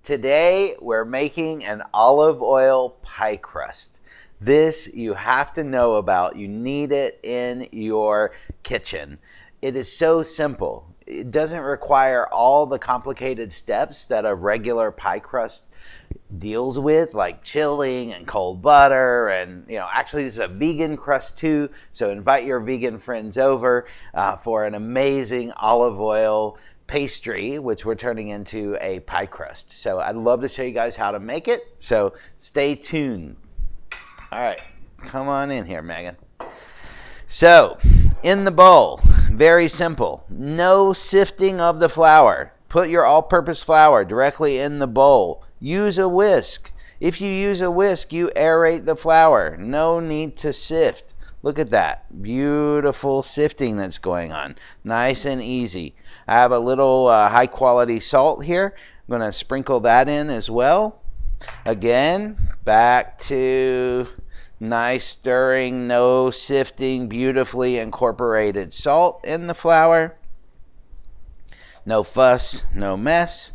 Today we're making an olive oil pie crust. This you have to know about. You need it in your kitchen. It is so simple. It doesn't require all the complicated steps that a regular pie crust deals with, like chilling and cold butter. And actually this is a vegan crust too, so invite your vegan friends over for an amazing olive oil pastry, which we're turning into a pie crust. So I'd love to show you guys how to make it, so stay tuned. All right, come on in here, Megan. So in the bowl, very simple, no sifting of the flour. Put your all-purpose flour directly in the bowl. Use a whisk. If you use a whisk, you aerate the flour. No need to sift. Look at that beautiful sifting that's going on. Nice and easy. I have a little high quality salt here. I'm going to sprinkle that in as well. Again, back to nice stirring, no sifting, beautifully incorporated salt in the flour. No fuss, no mess.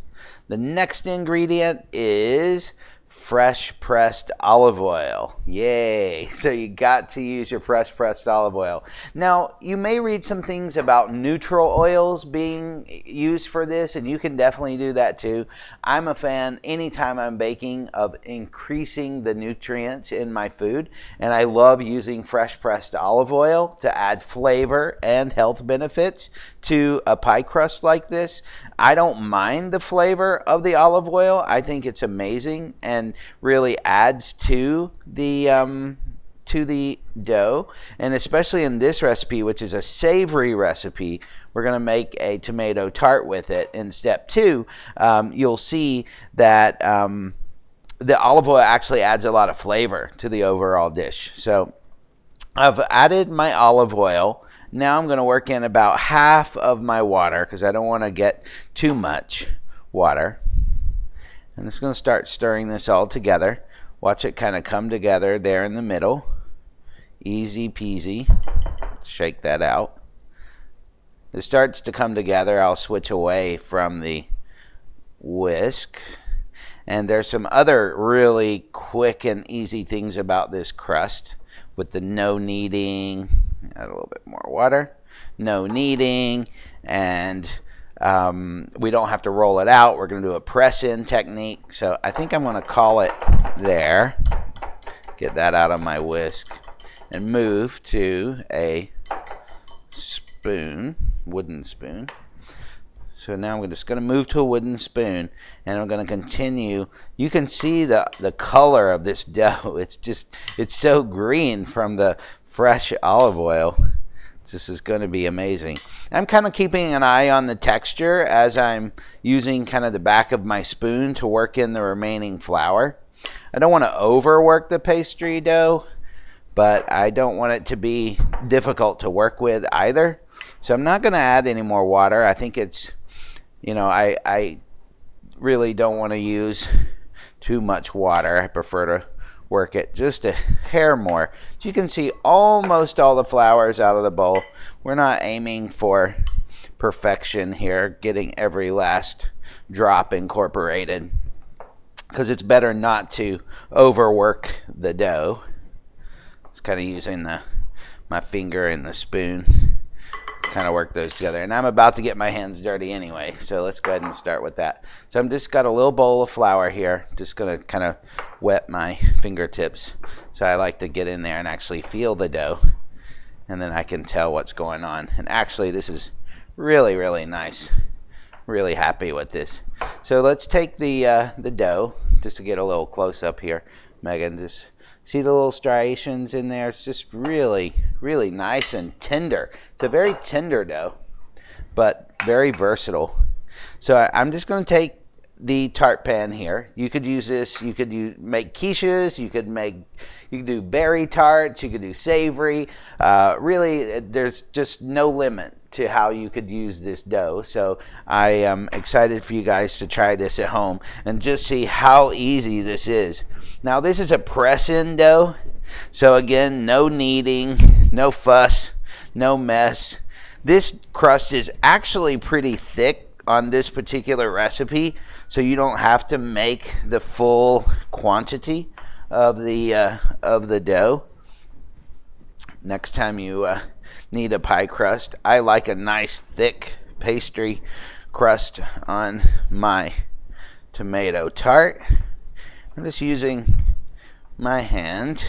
The next ingredient is fresh pressed olive oil. Yay! So you got to use your fresh pressed olive oil. Now, you may read some things about neutral oils being used for this, and you can definitely do that too. I'm a fan, anytime I'm baking, of increasing the nutrients in my food, and I love using fresh pressed olive oil to add flavor and health benefits to a pie crust like this. I don't mind the flavor of the olive oil. I think it's amazing and really adds to the dough. And especially in this recipe, which is a savory recipe, we're going to make a tomato tart with it. In step 2, you'll see that the olive oil actually adds a lot of flavor to the overall dish. So I've added my olive oil. Now I'm going to work in about half of my water because I don't want to get too much water. I'm just going to start stirring this all together. Watch it kind of come together there in the middle. Easy peasy. Shake that out. It starts to come together. I'll switch away from the whisk. And there's some other really quick and easy things about this crust with the no kneading. Add a little bit more water. No kneading. And we don't have to roll it out. We're going to do a press-in technique. So I think I'm going to call it there. Get that out of my whisk. And move to a spoon, wooden spoon. So now I'm just going to move to a wooden spoon, and I'm going to continue. You can see the color of this dough. It's so green from the fresh olive oil. This is going to be amazing. I'm kind of keeping an eye on the texture as I'm using kind of the back of my spoon to work in the remaining flour. I don't want to overwork the pastry dough, but I don't want it to be difficult to work with either. So I'm not going to add any more water. I think it's, I really don't want to use too much water. I prefer to work it just a hair more. As you can see, almost all the flour is out of the bowl. We're not aiming for perfection here, getting every last drop incorporated, because it's better not to overwork the dough. Just kind of using my finger and the spoon, kind of work those together. And I'm about to get my hands dirty anyway, so let's go ahead and start with that. So I'm just got a little bowl of flour here. Just going to kind of wet my fingertips. So I like to get in there and actually feel the dough, and then I can tell what's going on. And actually this is really, really nice. Really happy with this. So let's take the dough, just to get a little close up here. Megan, just see the little striations in there. It's just really, really nice and tender. It's a very tender dough, but very versatile. So I'm just going to take the tart pan here. You could use this. You could make quiches. You could do berry tarts. You could do savory. Really, there's just no limit to how you could use this dough. So I am excited for you guys to try this at home and just see how easy this is. Now this is a press-in dough. So again, no kneading, no fuss, no mess. This crust is actually pretty thick on this particular recipe, so you don't have to make the full quantity of the dough. Next time you need a pie crust, I like a nice thick pastry crust on my tomato tart. I'm just using my hand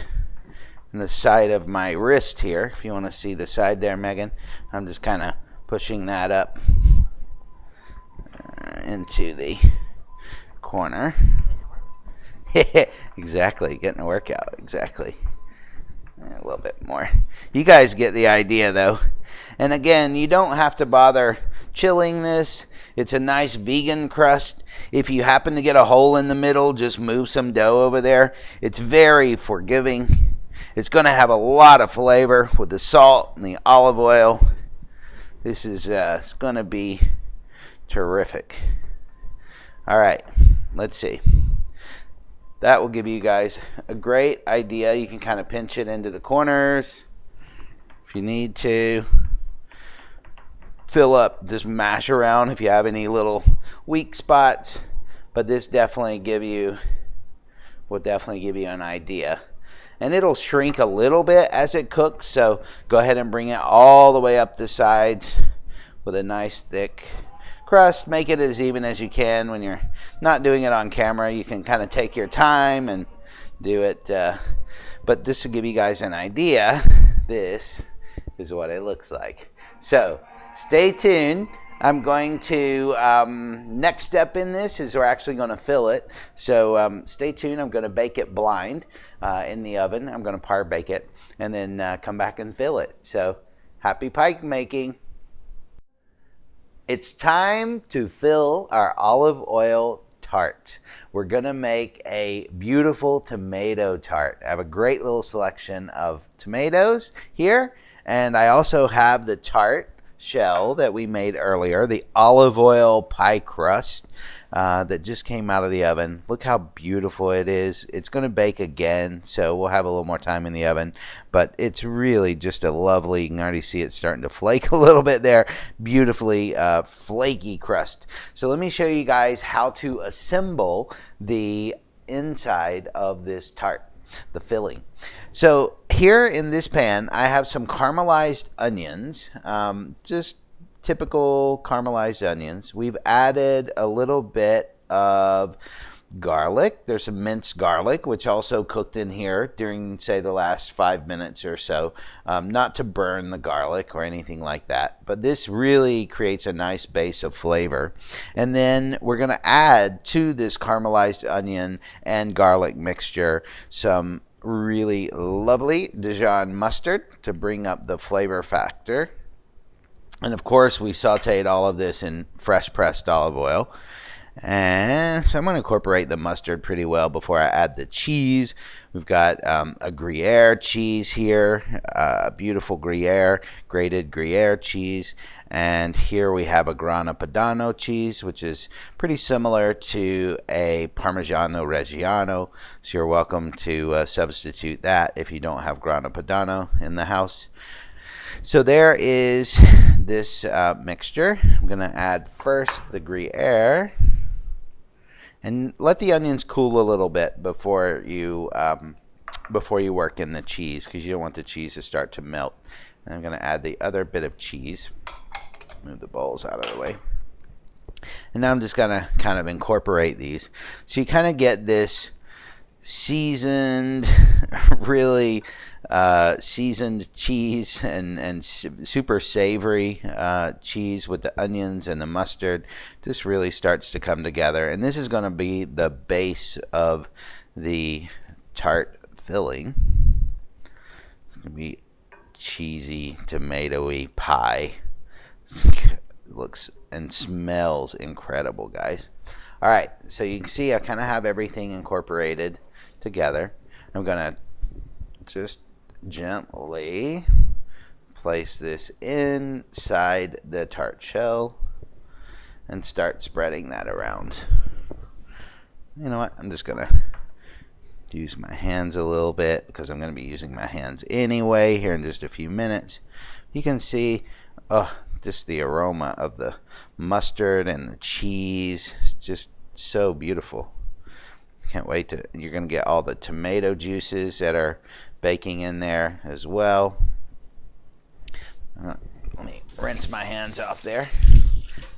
and the side of my wrist here. If you want to see the side there, Megan, I'm just kind of pushing that up into the corner. Exactly, getting a workout. Exactly. A little bit more. You guys get the idea, though. And again, you don't have to bother chilling this. It's a nice vegan crust. If you happen to get a hole in the middle, just move some dough over there. It's very forgiving. It's going to have a lot of flavor with the salt and the olive oil. This is it's going to be terrific. All right, let's see. That will give you guys a great idea. You can kind of pinch it into the corners if you need to. Fill up, just mash around if you have any little weak spots. But this will definitely give you an idea. And it'll shrink a little bit as it cooks, so go ahead and bring it all the way up the sides with a nice thick crust. Make it as even as you can. When you're not doing it on camera, you can kind of take your time and do it. But this will give you guys an idea. This is what it looks like. So stay tuned. I'm going to, next step in this is we're actually going to fill it. So stay tuned. I'm going to bake it blind in the oven. I'm going to par bake it and then come back and fill it. So happy pie making. It's time to fill our olive oil tart. We're going to make a beautiful tomato tart. I have a great little selection of tomatoes here, and I also have the tart shell that we made earlier, the olive oil pie crust that just came out of the oven. Look how beautiful it is. It's going to bake again, so we'll have a little more time in the oven, but it's really just a lovely, you can already see it starting to flake a little bit there, beautifully flaky crust. So let me show you guys how to assemble the inside of this tart, the filling. So here in this pan, I have some caramelized onions, just typical caramelized onions. We've added a little bit of garlic. There's some minced garlic, which also cooked in here during, say, the last 5 minutes or so. Not to burn the garlic or anything like that, but this really creates a nice base of flavor. And then we're going to add to this caramelized onion and garlic mixture some really lovely Dijon mustard to bring up the flavor factor. And of course, we sauteed all of this in fresh pressed olive oil. And so I'm going to incorporate the mustard pretty well before I add the cheese. We've got a Gruyere cheese here, a beautiful Gruyere, grated Gruyere cheese. And here we have a Grana Padano cheese, which is pretty similar to a Parmigiano Reggiano. So you're welcome to substitute that if you don't have Grana Padano in the house. So there is this mixture. I'm going to add first the Gruyere. And let the onions cool a little bit before you work in the cheese, because you don't want the cheese to start to melt. And I'm going to add the other bit of cheese. Move the bowls out of the way. And now I'm just going to kind of incorporate these. So you kind of get this seasoned, really seasoned cheese and super savory cheese with the onions and the mustard. This really starts to come together, and this is going to be the base of the tart filling. It's going to be cheesy, tomatoey pie. Looks and smells incredible, guys. All right, so you can see I kind of have everything incorporated together. I'm going to just gently place this inside the tart shell and start spreading that around. You know what? I'm just going to use my hands a little bit because I'm going to be using my hands anyway here in just a few minutes. You can see, just the aroma of the mustard and the cheese is just so beautiful. Can't wait to, you're going to get all the tomato juices that are baking in there as well. Let me rinse my hands off there.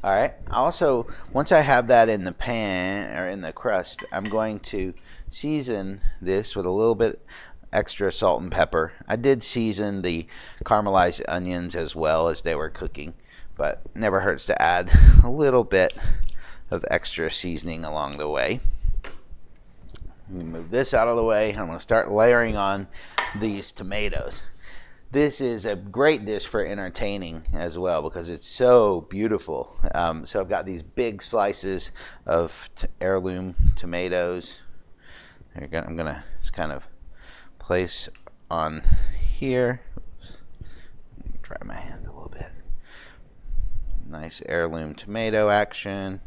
All right. Also, once I have that in the pan or in the crust, I'm going to season this with a little bit extra salt and pepper. I did season the caramelized onions as well as they were cooking, but never hurts to add a little bit of extra seasoning along the way. Let me move this out of the way. I'm going to start layering on these tomatoes. This is a great dish for entertaining as well because it's so beautiful. So I've got these big slices of heirloom tomatoes. I'm going to just kind of place on here. Oops. Try my hand a little bit. Nice heirloom tomato action.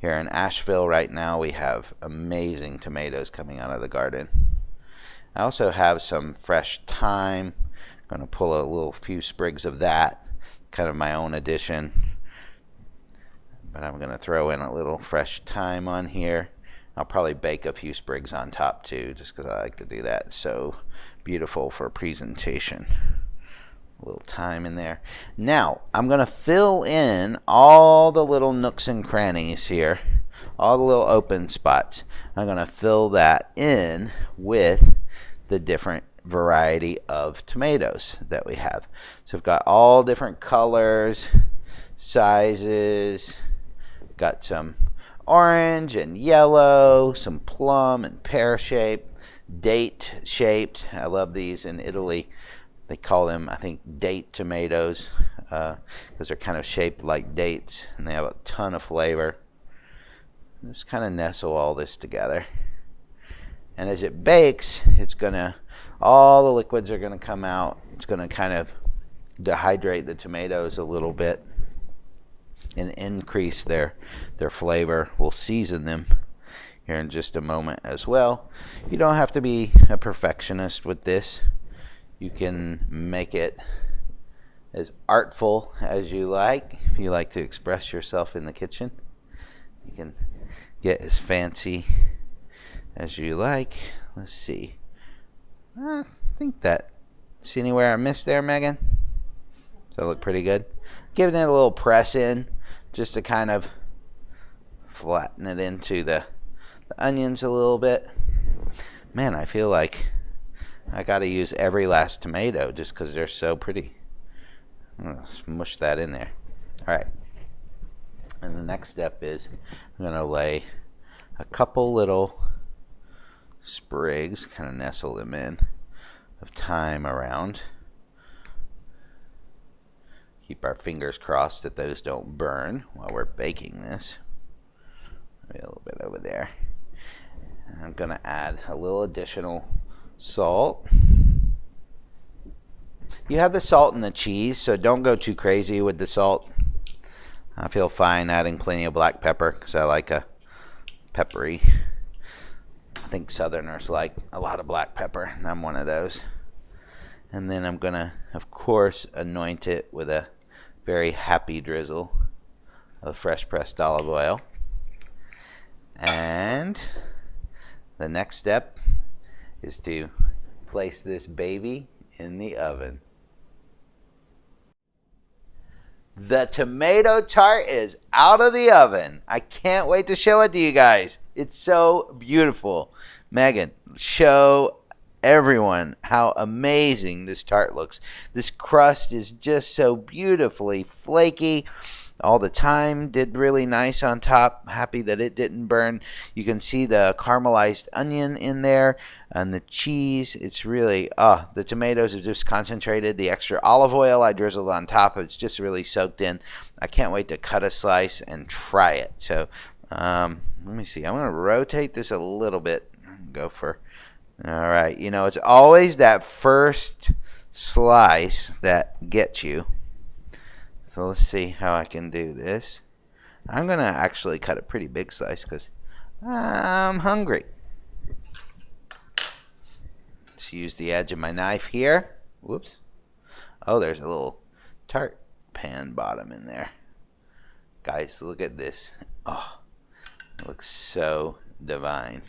Here in Asheville right now we have amazing tomatoes coming out of the garden. I also have some fresh thyme. I'm going to pull a few sprigs of that, kind of my own addition. But I'm going to throw in a little fresh thyme on here. I'll probably bake a few sprigs on top too, just because I like to do that. It's so beautiful for presentation. A little thyme in there. Now, I'm going to fill in all the little nooks and crannies here, all the little open spots. I'm going to fill that in with the different variety of tomatoes that we have. So I've got all different colors, sizes, got some orange and yellow, some plum and pear shaped, date shaped. I love these in Italy. They call them, I think, date tomatoes because they're kind of shaped like dates and they have a ton of flavor. Just kind of nestle all this together. And as it bakes, it's going to, all the liquids are going to come out. It's going to kind of dehydrate the tomatoes a little bit and increase their flavor. We'll season them here in just a moment as well. You don't have to be a perfectionist with this. You can make it as artful as you like. If you like to express yourself in the kitchen, you can get as fancy as you like. Let's see. I think that. See anywhere I missed there, Megan? Does that look pretty good? Giving it a little press in just to kind of flatten it into the onions a little bit. Man, I feel like I got to use every last tomato just because they're so pretty. I'm going to smush that in there. All right. And the next step is I'm going to lay a couple little sprigs, kind of nestle them in, of thyme around. Keep our fingers crossed that those don't burn while we're baking this. Maybe a little bit over there. And I'm going to add a little additional salt. You have the salt and the cheese, so don't go too crazy with the salt. I feel fine adding plenty of black pepper because I like a peppery. I think Southerners like a lot of black pepper, and I'm one of those. And then I'm going to, of course, anoint it with a very happy drizzle of fresh pressed olive oil. And the next step is to place this baby in the oven. The tomato tart is out of the oven. I can't wait to show it to you guys. It's so beautiful. Megan, show everyone how amazing this tart looks. This crust is just so beautifully flaky. All the thyme did really nice on top. Happy that it didn't burn. You can see the caramelized onion in there and the cheese. It's really, the tomatoes have just concentrated. The extra olive oil I drizzled on top, it's just really soaked in. I can't wait to cut a slice and try it. So let me see. I'm going to rotate this a little bit. Go for, all right. You know, it's always that first slice that gets you. So let's see how I can do this. I'm going to actually cut a pretty big slice because I'm hungry. Let's use the edge of my knife here. Whoops. Oh, there's a little Tart pan bottom in there. Guys, look at this. Oh, it looks so divine.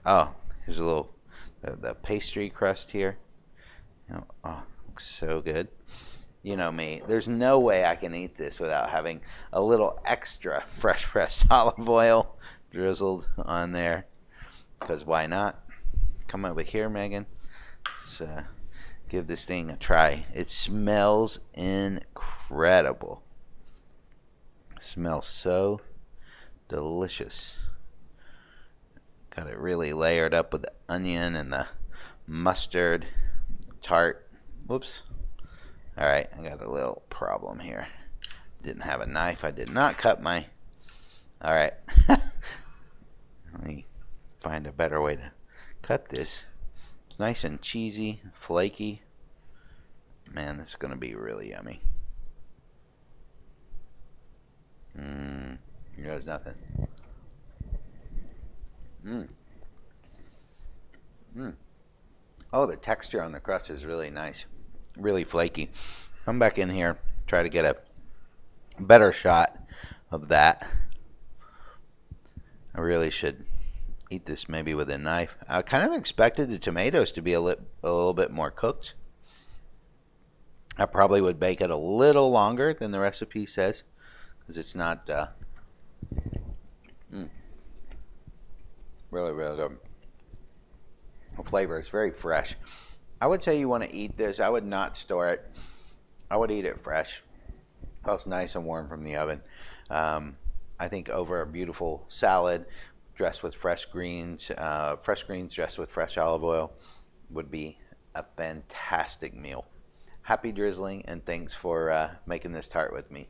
Oh, here's a little the pastry crust here. Oh, looks so good. You know me, there's no way I can eat this without having a little extra fresh pressed olive oil drizzled on there. Because why not? Come over here, Megan. Let's give this thing a try. It smells incredible. It smells so delicious. Got it really layered up with the onion and the mustard, tart. Whoops. Alright, I got a little problem here. Didn't have a knife. I did not cut my... Alright. Let me find a better way to cut this. It's nice and cheesy, flaky. Man, this is going to be really yummy. There's nothing. Oh, the texture on the crust is really nice. Really flaky. Come back in here, try to get a better shot of that. I really should eat this maybe with a knife. I kind of expected the tomatoes to be a little bit more cooked. I probably would bake it a little longer than the recipe says, because it's not really, really good. The flavor is very fresh. I would say you want to eat this. I would not store it. I would eat it fresh. While it's nice and warm from the oven. I think over a beautiful salad dressed with fresh greens dressed with fresh olive oil would be a fantastic meal. Happy drizzling, and thanks for making this tart with me.